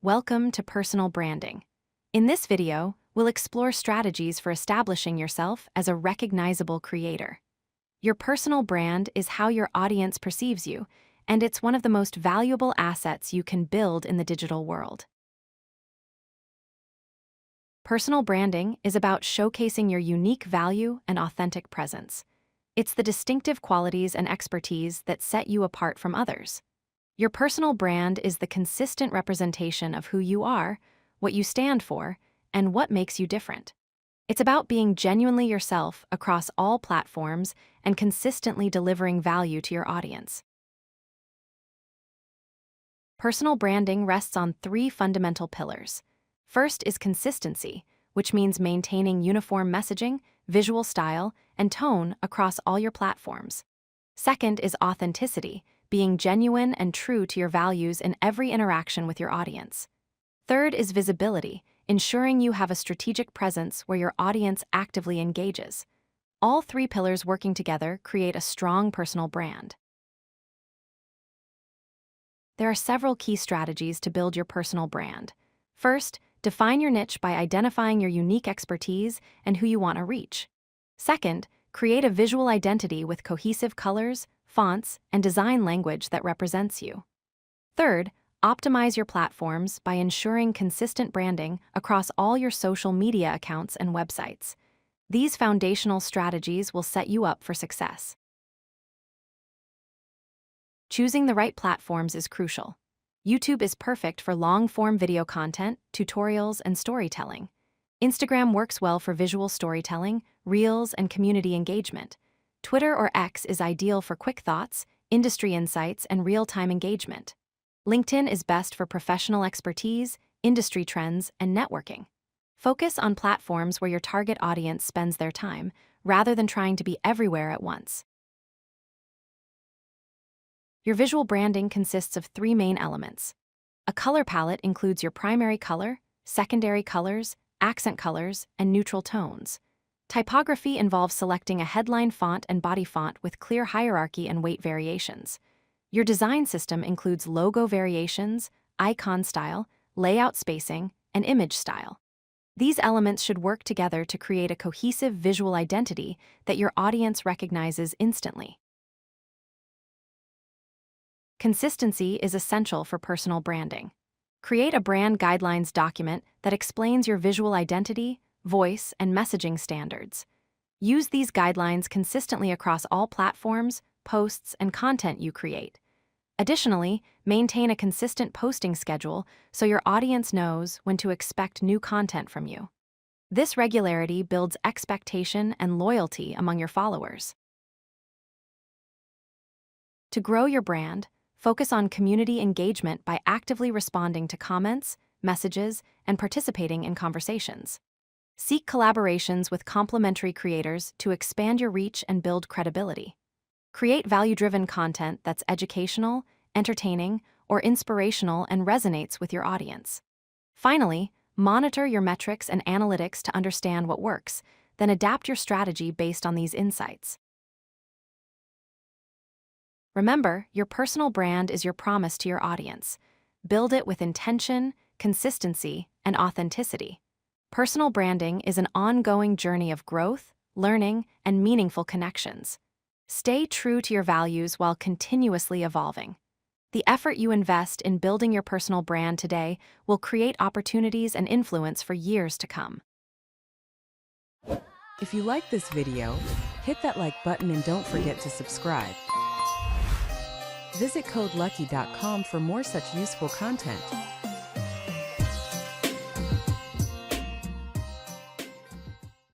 Welcome to Personal Branding. In this video, we'll explore strategies for establishing yourself as a recognizable creator. Your personal brand is how your audience perceives you, and it's one of the most valuable assets you can build in the digital world. Personal branding is about showcasing your unique value and authentic presence. It's the distinctive qualities and expertise that set you apart from others. Your personal brand is the consistent representation of who you are, what you stand for, and what makes you different. It's about being genuinely yourself across all platforms and consistently delivering value to your audience. Personal branding rests on three fundamental pillars. First is consistency, which means maintaining uniform messaging, visual style, and tone across all your platforms. Second is authenticity, being genuine and true to your values in every interaction with your audience. Third is visibility, ensuring you have a strategic presence where your audience actively engages. All three pillars working together create a strong personal brand. There are several key strategies to build your personal brand. First, define your niche by identifying your unique expertise and who you want to reach. Second, create a visual identity with cohesive colors, fonts, and design language that represents you. Third, optimize your platforms by ensuring consistent branding across all your social media accounts and websites. These foundational strategies will set you up for success. Choosing the right platforms is crucial. YouTube is perfect for long-form video content, tutorials, and storytelling. Instagram works well for visual storytelling, reels, and community engagement. Twitter or X is ideal for quick thoughts, industry insights, and real-time engagement. LinkedIn is best for professional expertise, industry trends, and networking. Focus on platforms where your target audience spends their time, rather than trying to be everywhere at once. Your visual branding consists of three main elements. A color palette includes your primary color, secondary colors, accent colors, and neutral tones. Typography involves selecting a headline font and body font with clear hierarchy and weight variations. Your design system includes logo variations, icon style, layout spacing, and image style. These elements should work together to create a cohesive visual identity that your audience recognizes instantly. Consistency is essential for personal branding. Create a brand guidelines document that explains your visual identity, voice, and messaging standards. Use these guidelines consistently across all platforms, posts, and content you create. Additionally, maintain a consistent posting schedule so your audience knows when to expect new content from you. This regularity builds expectation and loyalty among your followers. To grow your brand, focus on community engagement by actively responding to comments, messages, and participating in conversations. Seek collaborations with complementary creators to expand your reach and build credibility. Create value-driven content that's educational, entertaining, or inspirational and resonates with your audience. Finally, monitor your metrics and analytics to understand what works, then adapt your strategy based on these insights. Remember, your personal brand is your promise to your audience. Build it with intention, consistency, and authenticity. Personal branding is an ongoing journey of growth, learning, and meaningful connections. Stay true to your values while continuously evolving. The effort you invest in building your personal brand today will create opportunities and influence for years to come. If you like this video, hit that like button and don't forget to subscribe. Visit codelucky.com for more such useful content.